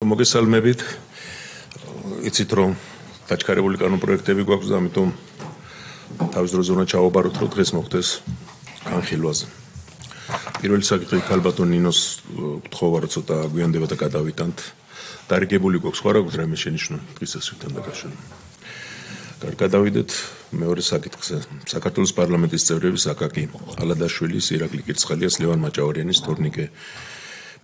მოგესალმებით. იცით რომ დაჩქარებული კანონპროექტები გვაქვს და ამიტომ თავის დროზე უნდა ჩავაბაროთ რომ დღეს მოხდეს განხილვაზე. პირველი საკითხი ქალბატონ ნინოს გთხოვა რომ ცოტა გვიანდება და გადავიტანთ. დარიგებული გვაქვს ხო რა გვაქვს რამე შენიშვნა დღისასრიდან დაკავშირებით. გადავიდეთ მეორე საკითხზე. საქართველოს პარლამენტის წევრების აკაკი ალადაშვილის, ირაკლი კირცხალიას, ლევან მაჭავარიანის, თორნიკე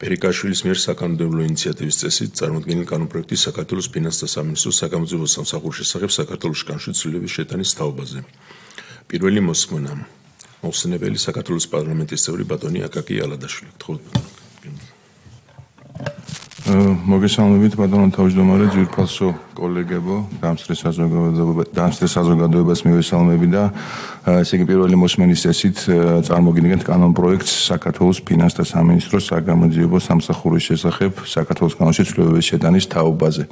პერიკაშვილის მიერ საკანონმდებლო ინიციატივის წესით წარმოქმნილი კანონპროექტის საქართველოს ფინანსთა სამინისტროს საგამოძიებო სამსახურის შესახებ საქართველოს კანონში ცვლილების შეტანის თაობაზე. პირველი მოსმენა მოხსენებელი საქართველოს პარლამენტის წევრი ბატონი აკაკი ალადაშვილი. მოგესალმებით ბატონო თავმჯდომარე, ძვირფასო კოლეგებო, დამსწრე საზოგადოებას მივესალმები და ესე იგი პირველი მოსმენის წესით წარმოგიდგენთ კანონპროექტს საქართველოს ფინანსთა სამინისტროს საგამოძიებო სამსახურის შესახებ საქართველოს კანონში ცვლილებების შეტანის თაობაზე.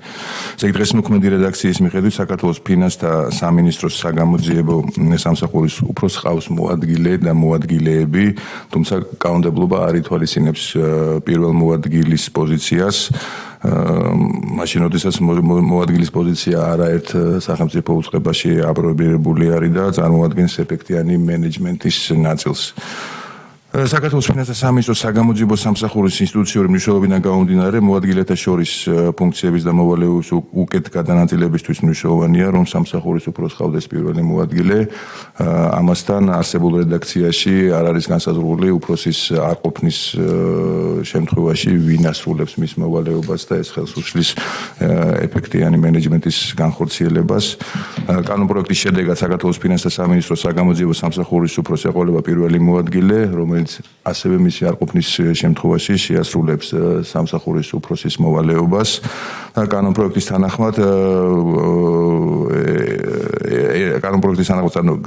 ესე იგი დღეს მოქმედი რედაქციის მიხედვით საქართველოს ფინანსთა სამინისტროს საგამოძიებო სამსახურის უფროს ჰყავს მოადგილე და მოადგილეები, თუმცა კანონმდებლობა არ ითვალისწინებს პირველ მოადგილის პოზიციას. მაშინ როდესაც მოადგილის პოზიცია არაერთ სახელმწიფო უწყებაში აპრობირებული არის და წარმოადგენს ეფექტიანი მენეჯმენტის ნაწილს. საქართველოს ფინანსთა სამინისტროს საგამოძიებო სამსახურის ინსტიტუციური მნიშვნელობიდან გამომდინარე, მოადგილეთა შორის ფუნქციების და მოვალეობის უკეთ გადანაწილებისთვის მნიშვნელოვანია, რომ სამსახურის უფროს ჰყავდეს პირველი მოადგილე. ამასთან არსებულ რედაქციაში არ არის განსაზღვრული უფროსის არ ყოფნის შემთხვევაში ვინ ასრულებს მის მოვალეობას და ეს ხელს უშლის ეფექტიანი მენეჯმენტის განხორციელებას. კანონპროექტის შედეგად საქართველოს ფინანსთა სამინისტროს საგამოძიებო სამსახურის უფროს ეყოლება პირველი მოადგილე, რომელიც ასევე მისი არ ყოფნის შემთხვევაში შეასრულებს სამსახურის უფროსის მოვალეობას. კანონპროექტის თანახმად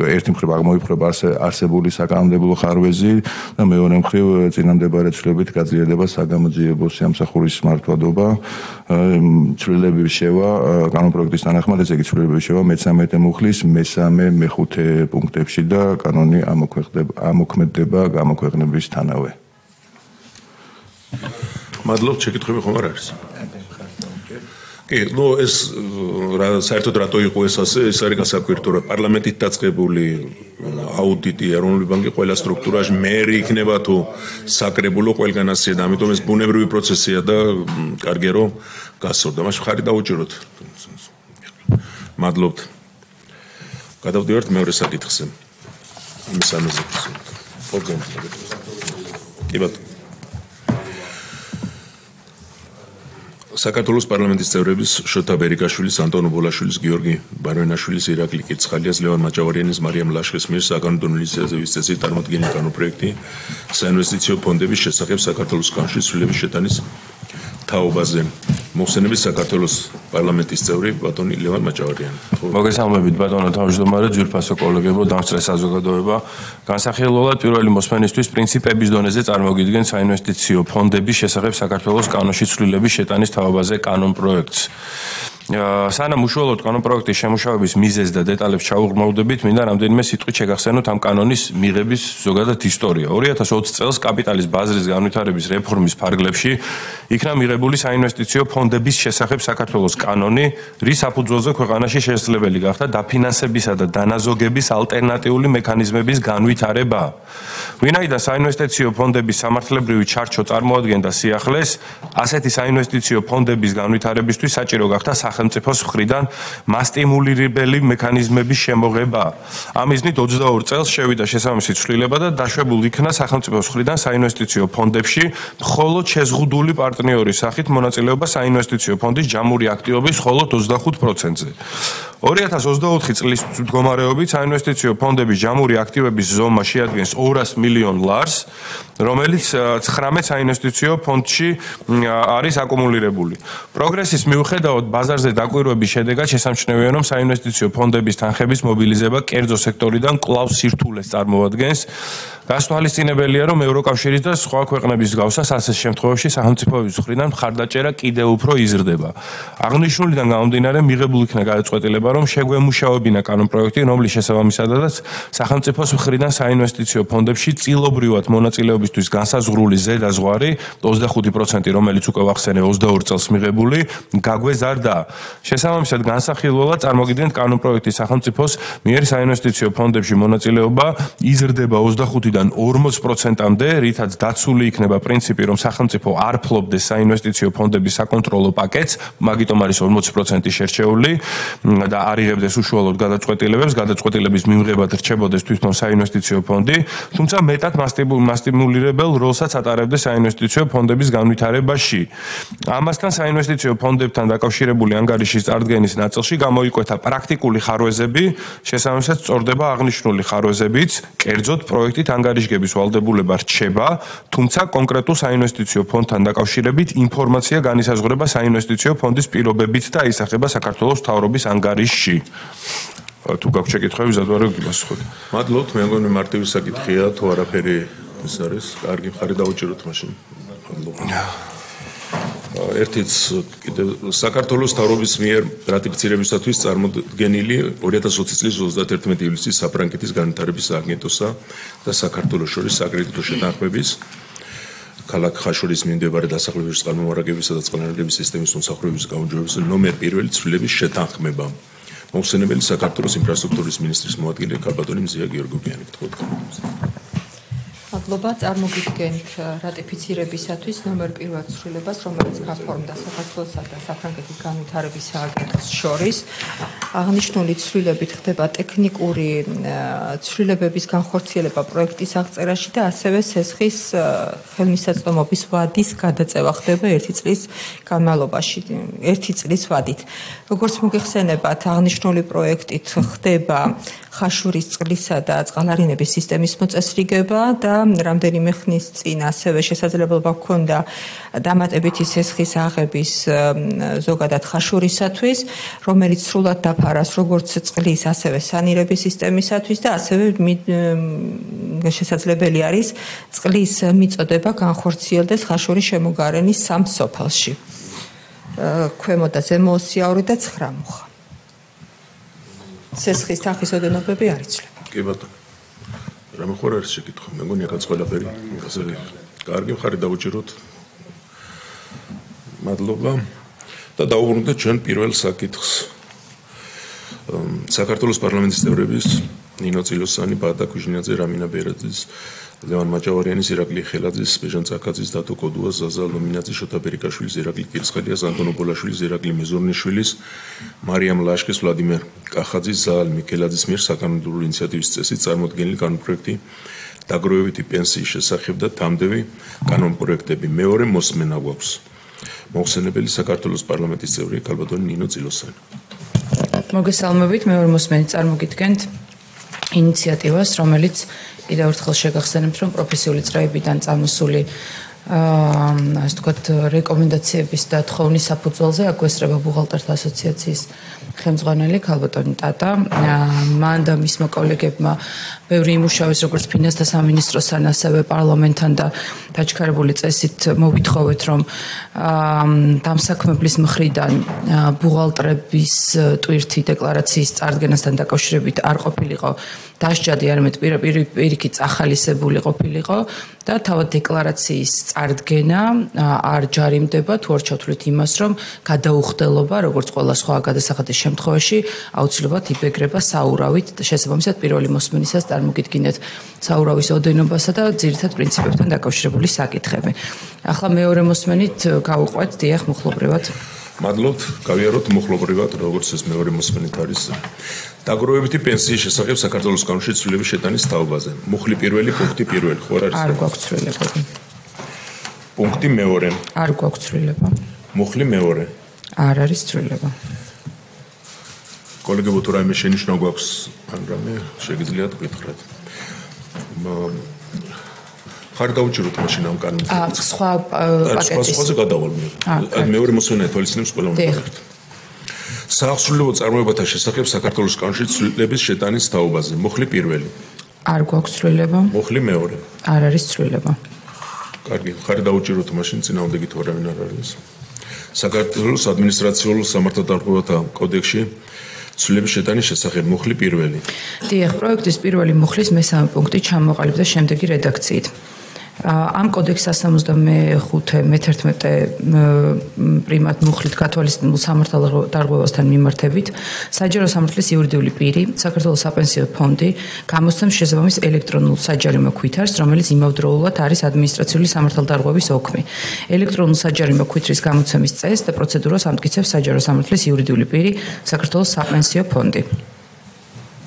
ერთი მხრივ აღმოიფრება არსებული საკანონმდებლო ხარვეზი და მეორე მხრივ წინამდებარე ცვლილებით გაძლიერდება საგამოძიებო სამსახურის მართვადობა. ცვლილების შევა კანონპროექტის თანახმად ესე იგი ცვლილების შევა მე-13 მუხლის მე-3, მე-5 პუნქტებში და კანონი ამოქმედდება გამოქვეყნებისთანავე. მადლობთ, შეკითხვები ხომ არ არის? კი, ეს საერთოდ რატო იყო ეს ასე, ეს არის გასაკვირტო, რომ პარლამენტით დაწყებული აუდიტი ეროვნული ბანკი ყველა სტრუქტურაში მერი იქნება თუ საკრებულო ყველგან ასეა და ამიტომ ეს ბუნებრივი პროცესია და კარგია რომ გასწორდა. მაშინ ხარი დაუჭიროთ. მადლობთ. გადავდივართ მეორე საკითხზე. იმის ამაზე. კი ბატონო. საქართველოს პარლამენტის წევრების შოთა ბერიკაშვილის, ანტონო ბოლაშვილის, გიორგი ბარვენაშვილის, ირაკლი კირცხალიას, ლევან მაჭავარიანის, მარიამ ლაშხეს მიერ საკანონმდებლო ინიციატივის წესით წარმოქმნილი კანონპროექტი საინვესტიციო ფონდების შესახებ საქართველოს კანონში ცვლილების შეტანის თაობაზე. მოხსენების საქართველოს პარლამენტის წევრი ბატონი ლევან მაჭავარიანი. მოგესალმებით ბატონო თავმჯდომარე, ძვირფასო კოლეგებო, დამსწრე საზოგადოება. განსახილველად პირველი მოსმენისთვის პრინციპების დონეზე წარმოგიდგენ საინვესტიციო ფონდების შესახებ საქართველოს კანონში ცვლილების შეტანის თაობაზე კანონპროექტს. სანამ უშუალოდ კანონპროექტის შემუშავების მიზეზს და დეტალებს ჩაუღრმავდებით, მინდა რამდენიმე სიტყვით შეგახსენოთ ამ კანონის მიღების ზოგადად ისტორია. 2020 წელს კაპიტალის ბაზრის განვითარების რეფორმის ფარგლებში იქნა მიღებული საინვესტიციო ფონდების შესახებ საქართველოს კანონი, რის საფუძველზე ქვეყანაში შესაძლებელი გახდა დაფინანსებისა და დანაზოგების ალტერნატიული მექანიზმების განვითარება. ვინაიდან საინვესტიციო ფონდების სამართლებრივი ჩარჩო წარმოადგენდა სიახლეს, ასეთი საინვესტიციო ფონდების განვითარებისთვის საჭირო გახდა სახელმწიფოს მხრიდან მასტიმულირებელი მექანიზმების შემოღება. ამ მიზნით 22 წელს შევიდა შესაბამისი ცვლილება და დაშვებულ იქნა სახელმწიფოს მხრიდან საინვესტიციო ფონდებში მხოლოდ შეზღუდული პარტნიორის სახით მონაწილეობა საინვესტიციო ფონდის ჯამური აქტივობის მხოლოდ 25%-ზე. 2024 წლის მდგომარეობით საინვესტიციო ფონდების ჯამური აქტივების ზომა შეადგენს 200 მილიონ ლარს, რომელიც 19 საინვესტიციო ფონდში არის აკუმულირებული. პროგრესის მიუხედავად ბაზარზე დაკვირვების შედეგად შესამჩნევია, რომ საინვესტიციო ფონდების თანხების მობილიზება კერძო სექტორიდან კვლავ სირთულეს წარმოადგენს. გასათვალისწინებელია, რომ ევროკავშირის და სხვა ქვეყნების მსგავსად ასეთ შემთხვევაში სახელმწიფოების მხრიდან მხარდაჭერა კიდევ უფრო იზრდება. აღნიშნულიდან გამომდინარე, მიღებული იქნა გადაწყვეტილება, რომ შეგვემუშავებინა კანონპროექტი, რომლის შესაბამისადაც სახელმწიფოს მხრიდან საინვესტიციო ფონდებში წილობრივად მონაწილეობისთვის განსაზღვრული ზედაზღვარი 25%, რომელიც უკვე ვახსენე 22 წელს მიღებული, გაგვეზარდა. შესაბამისად განსახილველად წარმოგიდგენთ კანონპროექტის სახელმწიფოს მიერ საინვესტიციო ფონდებში მონაწილეობა იზრდება 25-დან 40%-მდე, რითაც დაცული იქნება პრინციპი, რომ სახელმწიფო არ ფლობდეს საინვესტიციო ფონდების საკონტროლო პაკეტს, მაგიტომ არის 40% შერჩეული და არ იღებდეს უშუალოდ გადაწყვეტილებებს, გადაწყვეტილების მიღებად რჩებოდეს თვითონ საინვესტიციო ფონდი, თუმცა მეტად მასტიმულირებელ როლსაც ატარებდეს საინვესტიციო ფონდების განვითარებაში. ამასთან საინვესტიციო ფონდებთან დაკავშირებული ანგარიშის წარდგენის ნაწილში გამოიკვეთა პრაქტიკული ხარვეზები, შესაბამისად სწორდება აღნიშნული ხარვეზებიც, კერძოდ პროექტით ანგარიშგების ვალდებულება რჩება, თუმცა კონკრეტულ საინვესტიციო ფონდთან დაკავშირებით ინფორმაცია განისაზღვრება საინვესტიციო ფონდის პირობებით და ისახება საქართველოს მთავრობის ანგარიშში. თუ გაქვთ შეკითხვები, ზადვარი გიპასუხოთ. მადლობთ, მე მგონი მარტივი საკითხია, თუ არაფერი ეს არის, კარგი მხარი დაუჭიროთ მაშინ. მადლობა. ერთიც კიდევ საქართველოს მთავრობის მიერ რატიფიცირებისათვის წარმოდგენილი 2020 წლის 31 ივლისის საფრანგეთის განვითარების აგენტოსა და საქართველოს შორის საკრედიტო შეთანხმების ქალაქ ხაშურის მიმდებარე დასახლებების წყალმომარაგებისა და წყალენერგიის სისტემის მომსახურების გაუმჯობესების ნომერ 1 ცვლილების შეთანხმება. მოხსენებელი საქართველოს ინფრასტრუქტურის მინისტრის მოადგილე ქალბატონი მზია გიორგიიანი. მადლობა, წარმოგიდგენთ რატიფიცირებისათვის ნომერ 1 ცვლილებას, რომელიც გაფორმდა საქართველოსა და საფრანგეთის განვითარების სააგენტოს შორის. აღნიშნული ცვლილებით ხდება ტექნიკური ცვლილებების განხორციელება პროექტის აღწერაში და ასევე სესხის ხელმისაწვდომობის ვადის გადაწევა ხდება 1 წლის განმავლობაში, 1 წლის ვადით. როგორც მოგეხსენებათ, აღნიშნული პროექტით ხდება ხაშურის წყლისა და წყალარინების სისტემის მოწესრიგება და რამდენიმე ხნის წინ ასევე შესაძლებლობა ჰქონდა დამატებითი სესხის აღების ზოგადად ხაშურისათვის, რომელიც სრულად დაფარას როგორც წყლის, ასევე სანირების სისტემისათვის და ასევე შესაძლებელი არის წყლის მიწოდება განხორციელდეს ხაშურის შემოგარენის 3 სოფელში. ქვემო და ზემო ოსიაური და 9 მუხა. სესხის თანხის ოდენობები არ იცვლება. კი ბატონო. რამე ხوار არის შეკითხვა? მე მგონი აქაც ყველაფერი. ასე კარგი მხარი დაუჭიროთ. მადლობა. და დავუბრუნდეთ ჩვენ პირველ საკითხს. საქართველოს პარლამენტის წევრების ნინო წილოსანი, ბატა კუჟინაძე, რამინა ბერაძის, ლევან მაჭავარიანის, ირაკლი ხელაძის, ბეჟან წაკაძის, დათო კოდუას, ზაზა ლომინაძის, შოთა ბერიკაშვილის, ირაკლი კირცხელიას, ანტონო ბოლაშვილის, ირაკლი მეზორნიშვილის, მარიამ ლაშკის, ვლადიმერ კახაძის, ზაალ მიქელაძის მიერ საკანონმდებლო ინიციატივის წესით წარმოდგენილი კანონპროექტი დაგროვებითი პენსიის შესახებ და თამდევი კანონპროექტები. მეორე მოსმენა გვაქვს. მოხსენებელი საქართველოს პარლამენტის წევრი ქალბატონი ნინო წილოსანი. მოგესალმებით, მეორე მოსმენით წარმოგიდგენთ ინიციატივას, რომელიც კიდევ ერთხელ შეგახსენებთ, რომ პროფესიული წრეებიდან წამოსული ასე ვთქვათ, რეკომენდაციების და თხოვნის საფუძველზე აგვესწრება ბუღალტერთა ასოციაციის ხელმძღვანელი ქალბატონი ტატა. მან და მისმა კოლეგებმა ბევრი იმუშავეს როგორც ფინანსთა სამინისტროსთან, ასევე პარლამენტთან და დაჩქარებული წესით მოვითხოვეთ, რომ დამსაქმებლის მხრიდან ბუღალტრების ტვირთი დეკლარაციის წარდგენასთან დაკავშირებით არ ყოფილიყო დასჯადი, არამედ პირიქით წახალისებული ყოფილიყო და თავად დეკლარაციის წარდგენა არ ჯარიმდება თუ არ ჩავთვლით იმას, რომ გადაუხდელობა, როგორც ყველა სხვა გადასახადის შემთხვევაში, აუცილებლად იბეგრება საურავით და შესაბამისად პირველი მოსმენისას წარმოგიდგინეთ საურავის ოდენობასა და ძირითად პრინციპებთან დაკავშირებული საკითხები. ახლა მეორე მოსმენით გავუყვეთ დიახ მუხლობრივად. მადლობთ, გავიაროთ მუხლობრივად, როგორც ეს მეორე მოსმენით არის. დაგროვებითი პენსიის შესახებ საქართველოს კანონში ცვლილების შეტანის თაობაზე. მუხლი პირველი, პუნქტი პირველი, ხო არ არის? არ გვაქვს ცვლილება. პუნქტი მეორე. არ გვაქვს ცვლილება. მუხლი მეორე. არ არის ცვლილება. კოლეგებო, თუ რაიმე შენიშვნა გვაქვს, ან რამე შეგიძლიათ გითხრათ. ხარ დაუჭიროთ მაშინ ამ კანონს. სხვა პაკეტის. სხვაზე გადავალ მე. მეორე მოსმენა თვალისწინებს ყველა მომხდარით. საახსრულებო წარმოებათა შესახებ საქართველოს კანონში ცვლილების შეტანის თაობაზე. მუხლი პირველი. არ გვაქვს ცვლილება. მუხლი მეორე. არ არის ცვლილება. კარგი, ხარ დაუჭიროთ მაშინ წინააღმდეგი თუ არავინ არ არის. საქართველოს ადმინისტრაციულ სამართალდამხმარებათა კოდექსში ცვლილების შეტანის შესახებ მუხლი პირველი. დიახ, პროექტის პირველი მუხლის მესამე პუნქტი ჩამოყალიბდა შემდეგი რედაქციით. ამ კოდექსს 175 მე-11 პრიმატ მუხლით გათვალისწინებულ სამართალდარღვევასთან მიმართებით საჯარო სამართლის იურიდიული პირი, საქართველოს საპენსიო ფონდი გამოსცემს შესაბამის ელექტრონულ საჯარიმო ქვითარს, რომელიც იმავდროულად არის ადმინისტრაციული სამართალდარღვევის ოქმი. ელექტრონულ საჯარიმო ქვითრის გამოცემის წესს და პროცედურას ამტკიცებს საჯარო სამართლის იურიდიული პირი, საქართველოს საპენსიო ფონდი.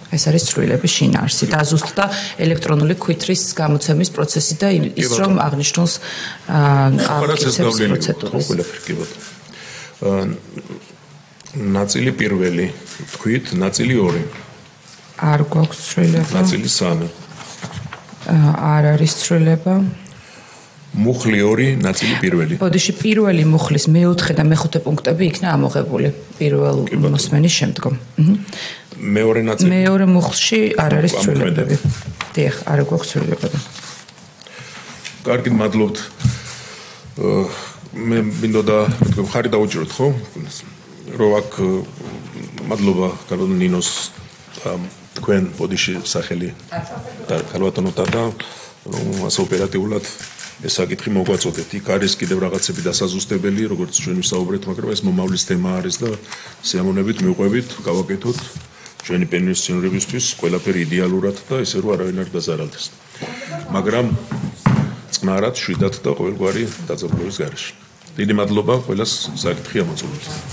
ეს არის ცვლილების შინაარსი და ზუსტად ელექტრონული ქვითრის გამოცემის პროცესი და ის რომ აღნიშნულს ამტკიცებს პროცედურას. ნაწილი პირველი, თქვით, ნაწილი 2. არ გვაქვს ცვლილება. ნაწილი 3. არ არის ცვლილება. მუხლი 2, ნაწილი პირველი. ბოდიში პირველი მუხლის მე-4 და მე-5 პუნქტები იქნა ამოღებული პირველ მოსმენის შემდგომ. მეორე ნაწილი. მეორე მუხლში არ არის ცვლილებები. დიახ, არ გვაქვს ცვლილებები. კარგი, მადლობთ. მე მინდოდა თქვენ ხარი დაუჭიროთ, ხო? რომ აქ მადლობა კარლო ნინოს თქვენ ბოდიში სახელი და ქალბატონოთა და რომ ასე ოპერატიულად ეს საკითხი მოგვაწოდეთ. იქ არის კიდევ რაღაცები დასაზუსტებელი, როგორც ჩვენ ვსაუბრეთ, მაგრამ ეს მომავლის თემა არის და სიამოვნებით მივყვებით, გავაკეთოთ ჩვენი პენსიონერებისთვის ყველაფერი იდეალურად და ესე რომ არავინ არ დაზარალდეს. მაგრამ წყნარად, შვიდად და ყოველგვარი დაძაბულობის გარეშე. დიდი მადლობა ყველას საკითხი ამოწურეთ.